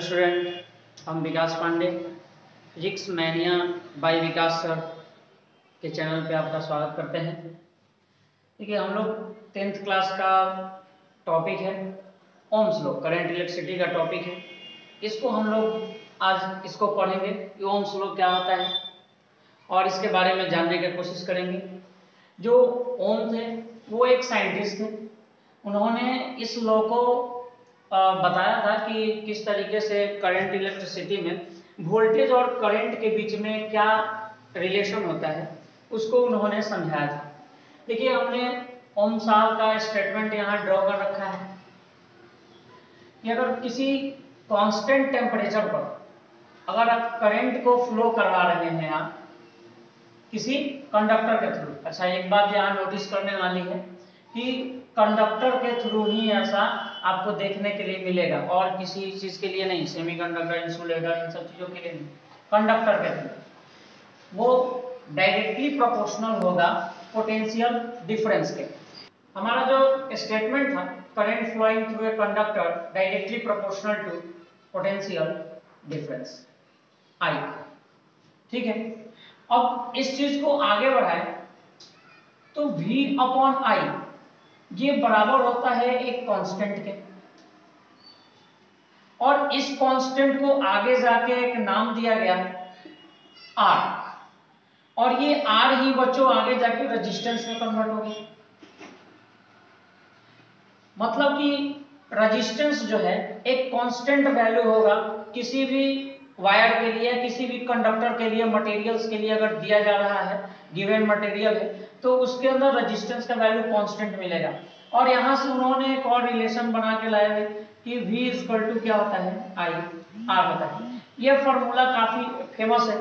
Student, हम विकास Pandey physics mania bye विकास sir के channel पे आपका स्वागत करते हैं। देखिए, हम लोग 10th क्लास का टॉपिक है ओम्स लॉ, करंट इलेक्ट्रिसिटी का टॉपिक है। इसको हम लोग आज इसको पढ़ेंगे कि ओम्स लॉ क्या होता है और इसके बारे में जानने की कोशिश करेंगे। जो ओम थे वो एक साइंटिस्ट थे। उन्होंने इस लॉ को बताया था कि किस तरीके से करंट इलेक्ट्रिसिटी में वोल्टेज और करंट के बीच में क्या रिलेशन होता है, उसको उन्होंने समझाया था। देखिए, हमने ओम साहब का स्टेटमेंट यहाँ ड्रॉ कर रखा है कि अगर किसी कांस्टेंट टेम्परेचर पर अगर आप करंट को फ्लो करवा रहे हैं आप किसी कंडक्टर के थ्रू। अच्छा, एक बात यहाँ नोटिस करने वाली है कि कंडक्टर के थ्रू ही ऐसा आपको देखने के लिए मिलेगा और किसी चीज के लिए नहीं, सेमीकंडक्टर, इंसुलेटर, इन सब चीजों के लिए नहीं, कंडक्टर के थ्रू वो डायरेक्टली प्रोपोर्शनल होगा पोटेंशियल डिफरेंस के। हमारा जो स्टेटमेंट था, current flowing through a conductor directly proportional to potential difference I. ठीक है, अब इस चीज को आगे बढ़ाएं तो V अपॉन I ये बराबर होता है एक कांस्टेंट के, और इस कांस्टेंट को आगे जाके एक नाम दिया गया R, और ये R ही बच्चों आगे जाके रेजिस्टेंस में कन्वर्ट हो गया। मतलब कि रेजिस्टेंस जो है एक कांस्टेंट वैल्यू होगा किसी भी वायर के लिए, किसी भी कंडक्टर के लिए, मटेरियल्स के लिए अगर दिया जा रहा है, गिवन मटेरियल है तो उसके अंदर रेजिस्टेंस का वैल्यू कांस्टेंट मिलेगा। और यहां से उन्होंने एक और रिलेशन बना के लाए हैं कि V इक्वल टू क्या होता है, I R होता है। यह फॉर्मूला काफी फेमस है।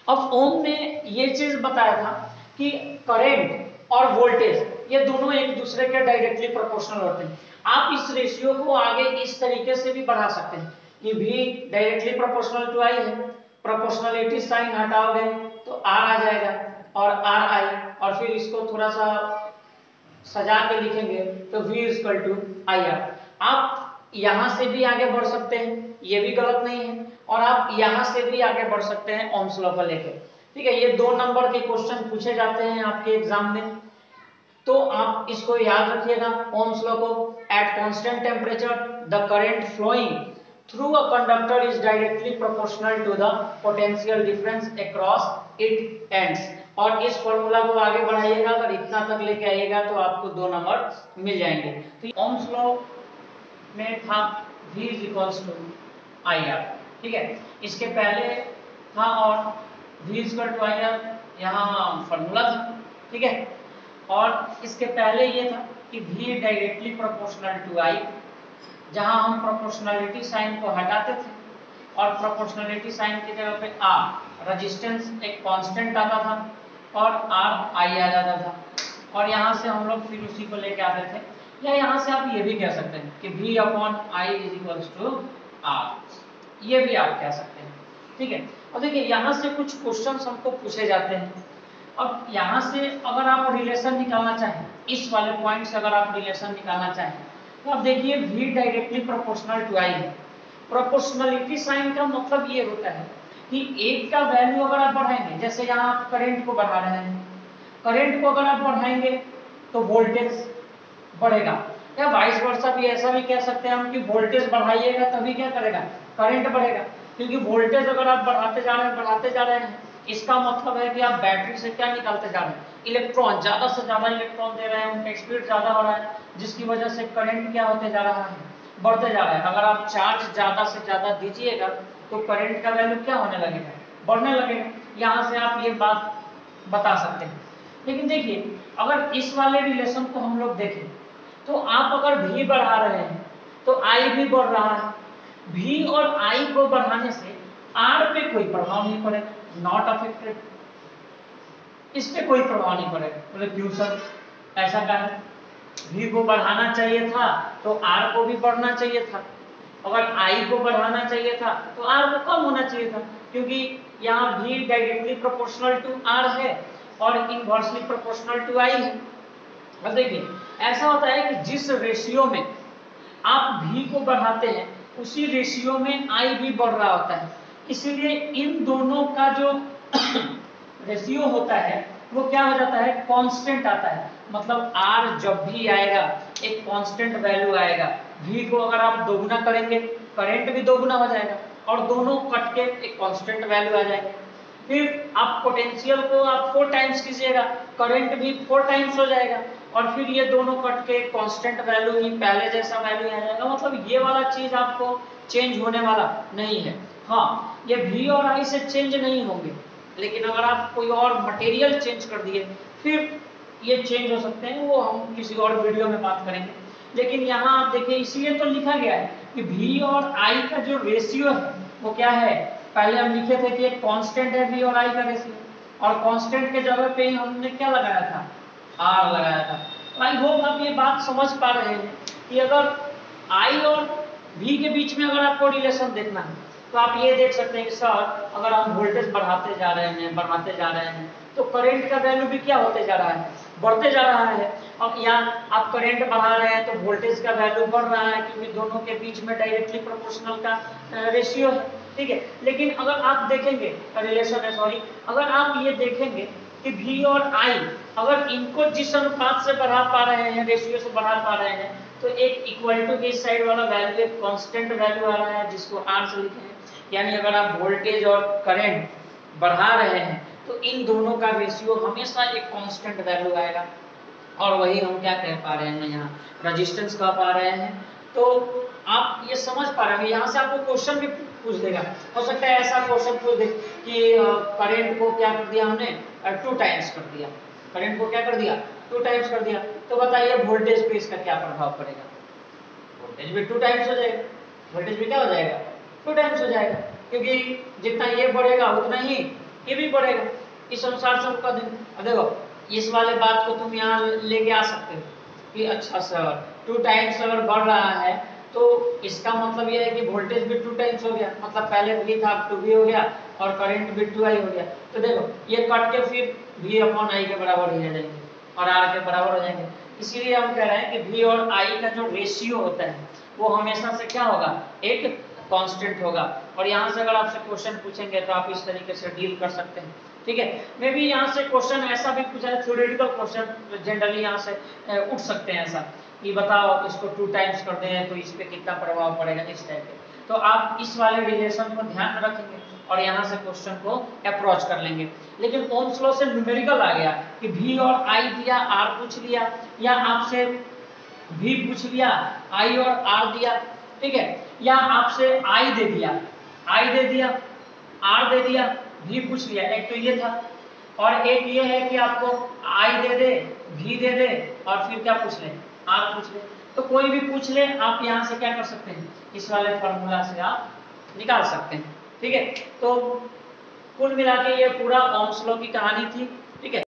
अब ओम ने ये चीज बताया था कि करंट और वोल्टेज ये दोनों एक दूसरे के डायरेक्टली प्रोपोर्शनल होते हैं। आप इस रेशियो को आगे इस तरीके से भी बढ़ा सकते हैं कि V directly proportional to I है, प्रोपोर्शनलिटी साइन हटाओगे तो R आ जाएगा और R I, और फिर इसको थोड़ा सा सजा के लिखेंगे तो V equal to I R। आप यहां से भी आगे बढ़ सकते हैं, ये भी गलत नहीं है, और आप यहां से भी आगे बढ़ सकते हैं ओम्स लॉ को लेके। ठीक है, ये 2 नंबर के क्वेश्चन पूछे जाते हैं आपके एग्जाम में, तो आप इसको याद रखिएगा ओम्स लॉ को। At constant temperature the current flowing through a conductor is directly proportional to the potential difference across it ends. और इस फॉर्मूला को आगे बढ़ाइएगा, अगर इतना तक लेके आइएगा तो आपको 2 नंबर मिल जाएंगे। तो ओम्स लॉ में था V equals to I R। ठीक है, इसके पहले था और V equal to I R, यहाँ फॉर्मूला था। ठीक है, और इसके पहले ये था कि V directly proportional to I, जहां हम प्रोपोर्शनलिटी साइन को हटाते थे और प्रोपोर्शनलिटी साइन की जगह पे R रेजिस्टेंस एक कांस्टेंट आता था और R I आ जाता था, और यहाँ से हम लोग फिर उसी को लेके आते थे। या यहाँ से आप ये भी कह सकते हैं कि V upon I is equals to R, ये भी आप कह सकते हैं। ठीक है, और देखिए यहाँ से कुछ क्वेश्चंस हमको पूछे जाते हैं। अब यहाँ से अगर आप रिलेशन निकालना चाहें, इस वाले पॉइंट से अगर आप रिलेशन निकालना चाहें तो आप देखिए V directly proportional to I है। प्रोपोर्शनलिटी साइन का मतलब ये होता है कि एक का वैल्यू अगर आप बढ़ाएंगे, जैसे यहाँ आप करंट को बढ़ा रहे हैं, करंट को अगर आप बढ़ाएंगे तो वोल्टेज बढ़ेगा, या वाइस वर्सा भी ऐसा भी कह सकते हैं हम कि वोल्टेज बढ़ाइएगा तभी क्या करेगा, करंट बढ़ेगा। क्योंकि वोल्टेज अगर आप बढ़ाते जा रहे हैं इसका मतलब है कि आप बैटरी से क्या निकालते जा रहे हैं, इलेक्ट्रॉन, ज्यादा से ज्यादा इलेक्ट्रॉन दे रहे हैं, उनका स्पीड ज्यादा हो रहा है, जिसकी वजह से करंट क्या होते जा रहा है, बढ़ते जा रहा है। अगर आप चार्ज ज्यादा से ज्यादा दीजिएगा तो करंट का वैल्यू क्या होने लगेगा, बढ़ने लगेगा। यहाँ से आप ये बात बता सकते हैं। लेकिन देखिए, अगर इस वाले रिलेशन को हम लोग देखें तो आप अगर V बढ़ा रहे हैं तो I भी बढ़ रहा है। V और I को बढ़ाने से R पे कोई प्रभाव नहीं पड़ेगा, नॉट अफेक्टेड, इस पे कोई प्रभाव नहीं पड़ेगा। बोले क्यों सर, ऐसा क्या है, V को बढ़ाना चाहिए था तो R को भी बढ़ना चाहिए था, अगर I को बढ़ाना चाहिए था तो R को कम होना चाहिए था, क्योंकि यहाँ V directly proportional to R है और इनवर्सली प्रोपोर्शनल टू I है। अब देखिए, ऐसा होता है कि जिस रेशियो में आप V को बढ़ाते हैं उसी रेशियो में आई भी बढ़ रहा होता है। इसीलिए इन दोनों का जो रेशियो होता है वो क्या हो जाता है, कांस्टेंट आता है। मतलब आर जब भी आएगा एक कांस्टेंट वैल्यू आएगा। वी को अगर आप दोगुना करेंगे करंट भी दोगुना हो जाएगा और दोनों कट के एक कांस्टेंट वैल्यू आ जाएगा। फिर आप पोटेंशियल को आप 4 टाइम्स कीजिएगा, करंट भी 4 टाइम्स हो जाएगा और फिर ये दोनों कट के कांस्टेंट वैल्यू ही पहले जैसा वैल्यू आ जाएगा। मतलब ये वाला चीज आपको चेंज होने वाला नहीं है। हाँ, ये V और I से चेंज नहीं होंगे, लेकिन अगर आप कोई और मटेरियल चेंज कर दिए फिर ये चेंज हो सकते हैं, वो हम किसी और वीडियो में बात करेंगे। लेकिन यहाँ आप देखिए इसलिए तो लिखा गया है कि V और I का जो रेशियो है वो क्या है। पहले हम लिखे थे कि एक कांस्टेंट है V और I का रेशियो, और कांस्टेंट के जगह पे ही हमने क्या लगाया था, R लगाया था। आई होप आप ये बात समझ पा रहे हैं कि अगर I और V के बीच में अगर आपको रिलेशन देखना है तो आप ये देख सकते हैं कि सर अगर हम वोल्टेज बढ़ाते जा रहे हैं तो करंट का वैल्यू भी क्या होते जा रहा है, बढ़ते जा रहा है। और यहाँ आप करंट बढ़ा रहे हैं तो वोल्टेज का वैल्यू बढ़ रहा है, क्योंकि दोनों के बीच में डायरेक्टली प्रोपोर्शनल का रेशियो है, ठीक है। लेकिन अगर आप देखेंगे रिलेशन है, सॉरी, अगर आप ये देखेंगे कि V और I अगर इनको जिस अनुपात से बढ़ा पा रहे हैं, रेशियो से बढ़ा पा रहे हैं, तो एक इक्वल टू के इस साइड वाला वैल्यू एक कांस्टेंट वैल्यू आ रहा है जिसको R से लिखे हैं। यानी अगर आप वोल्टेज और करंट बढ़ा रहे हैं तो इन दोनों का रेशियो हमेशा एक कांस्टेंट वैल्यू आएगा। और वही हम क्या कह पा रहे हैं, यहाँ रेजिस्टेंस कह पा रहे हैं। तो आप ये समझ पा रहे हैं। यहाँ से आपको क्वेश्चन भी पूछ देगा, हो सकता है ऐसा क्वेश्चन पूछ दे कि करंट को क्या कर दिया हमने, 2 टाइम्स कर दिया, करंट को क्या कर दिया, 2 टाइम्स कर दिया, तो बताइए वोल्टेज पे इसका क्या प्रभाव पड़ेगा। वोल्टेज भी 2 टाइम्स हो जाएगा, वोल्टेज भी क्या हो जाएगा, 2 टाइम्स हो जाएगा, क्योंकि जितना ये बढ़ेगा उतना ही ये भी बढ़ेगा। इस अनुसार से उनका देखो इस वाले बात को तुम यहाँ लेके आ सकते हो कि अच्छा सर 2 टाइम्स अगर बढ़ रहा है तो इसका मतलब ये है कि वोल्टेज भी 2 टाइम्स हो गया, मतलब पहले V था 2V हो गया और करंट भी 2I हो गया। तो देखो ये कट के फिर V अपॉन I के बराबर ही रह जाएंगे और R के बराबर हो जाएंगे। इसीलिए हम कह रहे हैं कि V और I का जो रेशियो होता है वो हमेशा से क्या होगा, एक कांस्टेंट होगा। और यहाँ से अगर आपसे क्वेश्चन पूछेंगे तो आप इस तरीके से डील कर सकते हैं, ठीक है। मे भी यहाँ से क्वेश्चन ऐसा भी पूछा है, थ्योरेटिकल क्वेश्चन जनरली यहाँ से उठ सकते हैं ऐसा कि बताओ इसको 2 टाइम्स कर दें तो इस पे कितना प्रभाव पड़ेगा, इस टाइप के। तो आप इस वाले रिलेशन को ध्यान रखेंगे और यहाँ से क्वेश्चन को अप्रोच कर लेंगे। लेकिन ओम्स लॉ से न्यूमेरिकल आ गया कि V और I दिया, R पूछ लिया, या आपसे V पूछ लिया, I और R दिया, ठीक है, या आपसे I दे दिया, R दे दिया, V पूछ लिया। एक तो ये था, और एक ये है कि आपको I दे दे, V दे दे और फिर क्या पूछ ले, R पूछ ले। तो कोई भी पूछ ले आप यहाँ से क्या कर सकते हैं, इस वाले फॉर्मूला से आप निकाल सकते हैं, ठीक है। तो कुल मिला के ये पूरा ओम्स लॉ की कहानी थी, ठीक है।